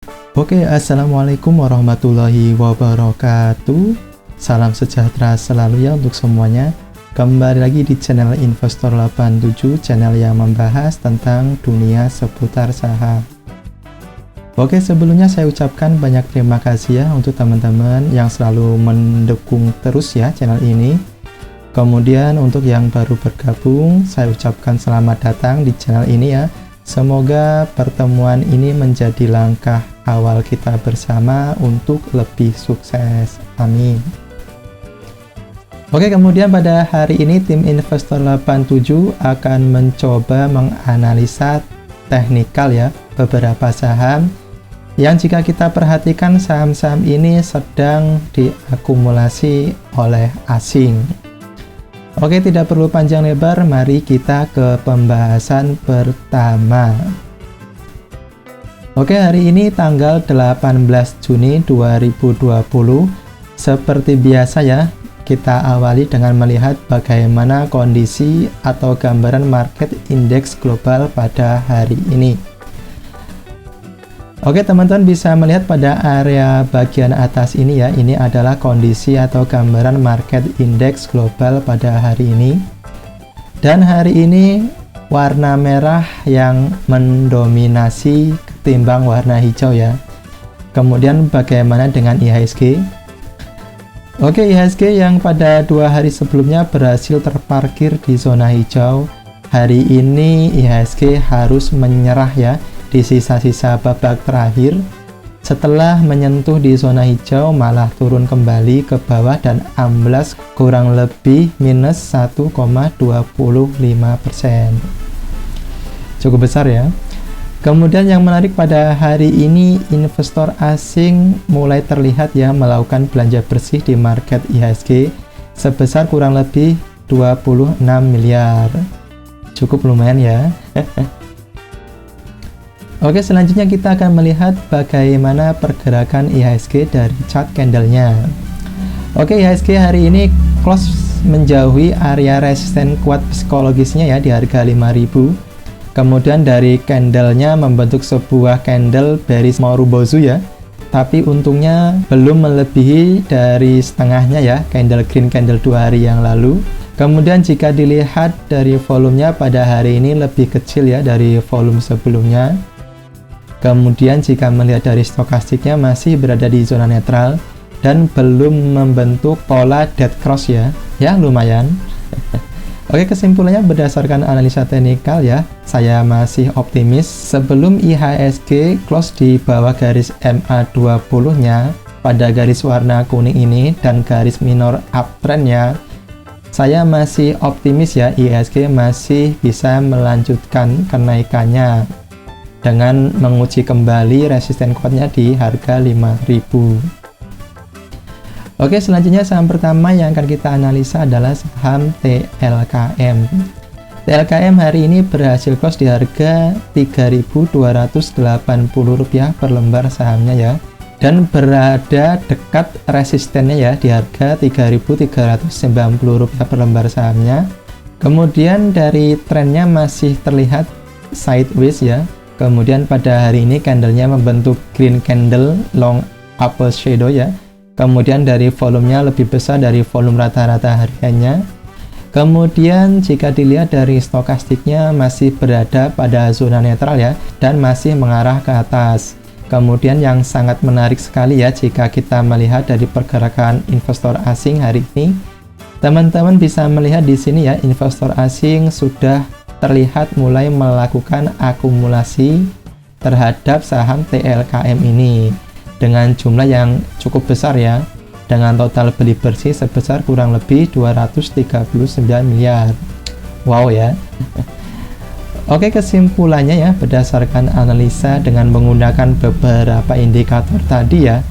Assalamualaikum warahmatullahi wabarakatuh. Salam sejahtera selalu ya untuk semuanya. Kembali lagi di channel Investor 87, channel yang membahas tentang dunia seputar saham. Sebelumnya saya ucapkan banyak terima kasih ya untuk teman-teman yang selalu mendukung terus ya channel ini. Kemudian untuk yang baru bergabung, saya ucapkan selamat datang di channel ini ya. Semoga pertemuan ini menjadi langkah awal kita bersama untuk lebih sukses. Amin. Kemudian pada hari ini tim Investor 87 akan mencoba menganalisa teknikal ya beberapa saham yang jika kita perhatikan saham-saham ini sedang diakumulasi oleh asing. Tidak perlu panjang lebar, mari kita ke pembahasan pertama. Hari ini tanggal 18 Juni 2020. Seperti biasa ya, kita awali dengan melihat bagaimana kondisi atau gambaran market indeks global pada hari ini. Teman-teman bisa melihat pada area bagian atas ini ya, ini adalah kondisi atau gambaran market indeks global pada hari ini. Dan hari ini warna merah yang mendominasi ketimbang warna hijau ya. Kemudian bagaimana dengan IHSG? IHSG yang pada 2 hari sebelumnya berhasil terparkir di zona hijau, hari ini IHSG harus menyerah ya di sisa-sisa babak terakhir. Setelah menyentuh di zona hijau malah turun kembali ke bawah dan amblas kurang lebih minus 1,25%. Cukup besar ya. Kemudian yang menarik pada hari ini, investor asing mulai terlihat ya melakukan belanja bersih di market IHSG sebesar kurang lebih 26 miliar. Cukup lumayan ya. Selanjutnya kita akan melihat bagaimana pergerakan IHSG dari chart candlenya. IHSG hari ini close menjauhi area resisten kuat psikologisnya ya di harga 5000. Kemudian dari candlenya membentuk sebuah candle bearish Marubozu ya. Tapi untungnya belum melebihi dari setengahnya ya, candle green candle 2 hari yang lalu. Kemudian jika dilihat dari volumenya pada hari ini lebih kecil ya dari volume sebelumnya. Kemudian jika melihat dari stokastiknya masih berada di zona netral dan belum membentuk pola dead cross ya. Ya lumayan. Kesimpulannya berdasarkan analisa teknikal ya, saya masih optimis sebelum IHSG close di bawah garis MA20-nya pada garis warna kuning ini dan garis minor uptrendnya. Saya masih optimis ya IHSG masih bisa melanjutkan kenaikannya dengan menguji kembali resisten kuatnya di harga 5000. Selanjutnya saham pertama yang akan kita analisa adalah saham TLKM. TLKM hari ini berhasil close di harga Rp3.280 per lembar sahamnya ya, dan berada dekat resistennya ya di harga Rp3.390 per lembar sahamnya. Kemudian dari trennya masih terlihat sideways ya. Kemudian pada hari ini candlenya membentuk green candle long upper shadow ya. Kemudian dari volumenya lebih besar dari volume rata-rata hariannya. Kemudian jika dilihat dari stokastiknya masih berada pada zona netral ya dan masih mengarah ke atas. Kemudian yang sangat menarik sekali ya jika kita melihat dari pergerakan investor asing hari ini, teman-teman bisa melihat di sini ya investor asing sudah terlihat mulai melakukan akumulasi terhadap saham TLKM ini dengan jumlah yang cukup besar ya, dengan total beli bersih sebesar kurang lebih 239 miliar. Wow ya. Kesimpulannya ya berdasarkan analisa dengan menggunakan beberapa indikator tadi ya,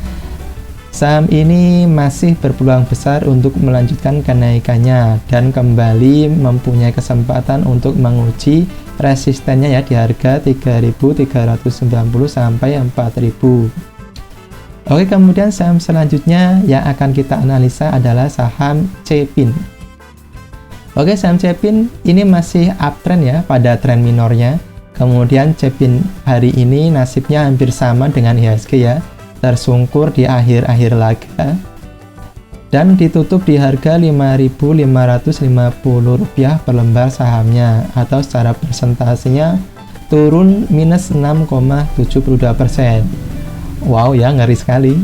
saham ini masih berpeluang besar untuk melanjutkan kenaikannya dan kembali mempunyai kesempatan untuk menguji resistennya ya di harga 3.390 sampai 4.000. Kemudian saham selanjutnya yang akan kita analisa adalah saham Cepin. Saham Cepin ini masih uptrend ya pada tren minornya. Kemudian Cepin hari ini nasibnya hampir sama dengan IHSG ya, tersungkur di akhir-akhir laga dan ditutup di harga Rp5.550 per lembar sahamnya, atau secara persentasenya turun minus 6,72%. Wow ya, ngeri sekali.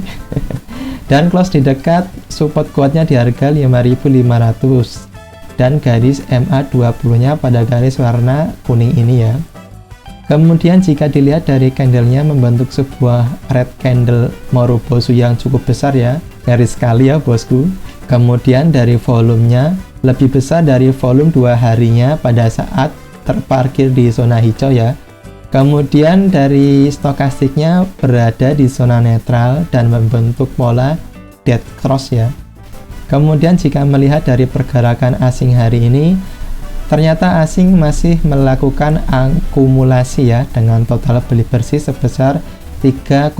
Dan close di dekat support kuatnya di harga 5.500 dan garis MA20 nya pada garis warna kuning ini ya. Kemudian jika dilihat dari candlenya membentuk sebuah red candle Morobosu yang cukup besar ya, ngeri sekali ya bosku. Kemudian dari volumenya lebih besar dari volume 2 harinya pada saat terparkir di zona hijau ya. Kemudian dari stokastiknya berada di zona netral dan membentuk pola dead cross ya. Kemudian jika melihat dari pergerakan asing hari ini, ternyata asing masih melakukan akumulasi ya, dengan total beli bersih sebesar 3,39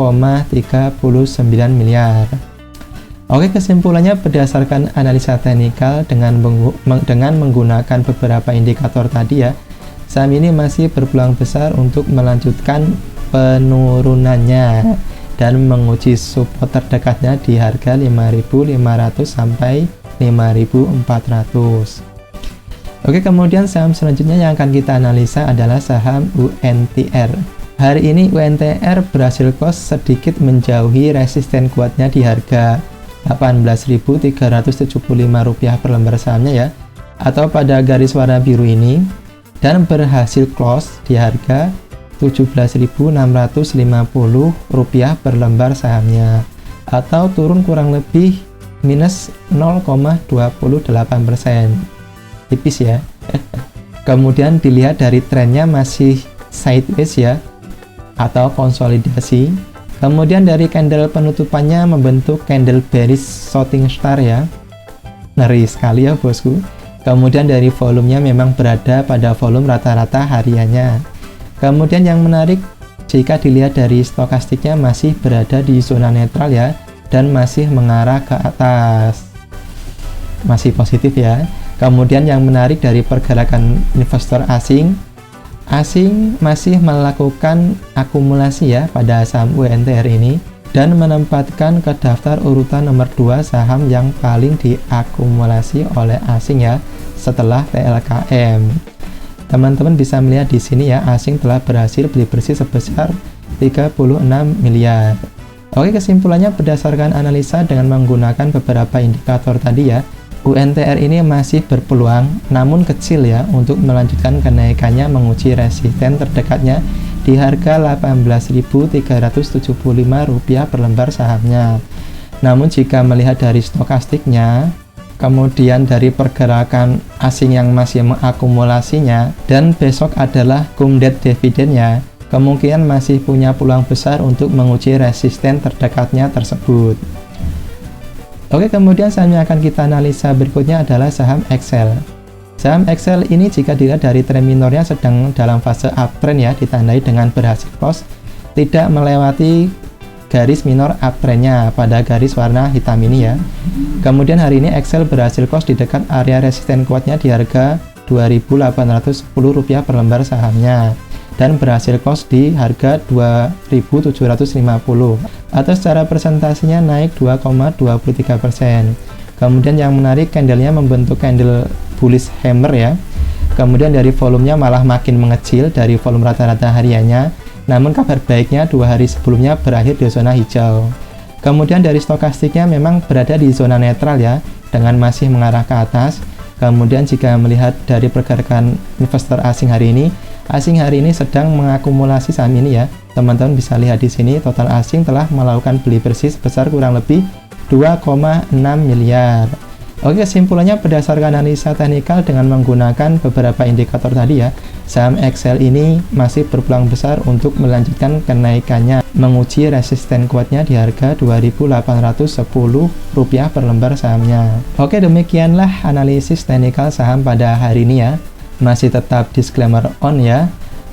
miliar. Oke, kesimpulannya berdasarkan analisa teknikal dengan menggunakan beberapa indikator tadi ya, saham ini masih berpeluang besar untuk melanjutkan penurunannya dan menguji support terdekatnya di harga 5.500 sampai 5.400. Oke, kemudian saham selanjutnya yang akan kita analisa adalah saham UNTR. Hari ini UNTR berhasil close sedikit menjauhi resisten kuatnya di harga Rp18.375 per lembar sahamnya ya, atau pada garis warna biru ini, dan berhasil close di harga Rp17.650 per lembar sahamnya, atau turun kurang lebih minus 0,28%. Tipis ya. Kemudian dilihat dari trennya masih sideways ya, atau konsolidasi. Kemudian dari candle penutupannya membentuk candle bearish shooting star ya, ngeri sekali ya bosku. Kemudian dari volumenya memang berada pada volume rata-rata hariannya. Kemudian yang menarik, jika dilihat dari stokastiknya masih berada di zona netral ya, dan masih mengarah ke atas, masih positif ya. Kemudian yang menarik dari pergerakan investor asing masih melakukan akumulasi ya pada saham UNTR ini, dan menempatkan ke daftar urutan nomor 2 saham yang paling diakumulasi oleh asing ya, setelah TLKM. Teman-teman bisa melihat di sini ya, asing telah berhasil beli bersih sebesar 36 miliar. Oke, kesimpulannya berdasarkan analisa dengan menggunakan beberapa indikator tadi ya, UNTR ini masih berpeluang, namun kecil ya, untuk melanjutkan kenaikannya menguji resisten terdekatnya di harga Rp18.375 per lembar sahamnya. Namun jika melihat dari stokastiknya, kemudian dari pergerakan asing yang masih mengakumulasinya, dan besok adalah kumdet dividennya, kemungkinan masih punya peluang besar untuk menguji resisten terdekatnya tersebut. Oke, kemudian saham yang akan kita analisa berikutnya adalah saham Excel. Saham Excel ini jika dilihat dari tren minornya sedang dalam fase uptrend ya, ditandai dengan berhasil close tidak melewati garis minor uptrendnya pada garis warna hitam ini ya. Kemudian hari ini Excel berhasil close di dekat area resisten kuatnya di harga Rp2.810 per lembar sahamnya, dan berhasil close di harga 2.750, atau secara presentasinya naik 2,23%. Kemudian yang menarik, candlenya membentuk candle bullish hammer ya. Kemudian dari volumenya malah makin mengecil dari volume rata-rata hariannya, namun kabar baiknya 2 hari sebelumnya berakhir di zona hijau. Kemudian dari stokastiknya memang berada di zona netral ya, dengan masih mengarah ke atas. Kemudian jika melihat dari pergerakan investor asing hari ini sedang mengakumulasi saham ini ya. Teman-teman bisa lihat di sini total asing telah melakukan beli bersih sebesar kurang lebih 2,6 miliar. Oke, kesimpulannya berdasarkan analisa teknikal dengan menggunakan beberapa indikator tadi ya, saham Excel ini masih berpeluang besar untuk melanjutkan kenaikannya menguji resisten kuatnya di harga Rp2.810 per lembar sahamnya. Oke, demikianlah analisis teknikal saham pada hari ini ya. Masih tetap disclaimer on ya,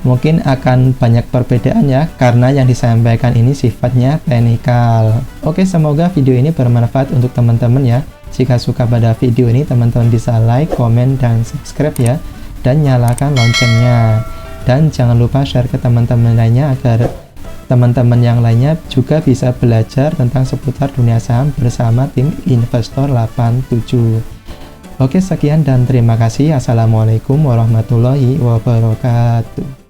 mungkin akan banyak perbedaan ya, karena yang disampaikan ini sifatnya teknikal. Oke, semoga video ini bermanfaat untuk teman-teman ya. Jika suka pada video ini, teman-teman bisa like, komen, dan subscribe ya, dan nyalakan loncengnya. dan jangan lupa share ke teman-teman lainnya agar teman-teman yang lainnya juga bisa belajar tentang seputar dunia saham bersama tim Investor 87. Oke, sekian dan terima kasih. Assalamualaikum warahmatullahi wabarakatuh.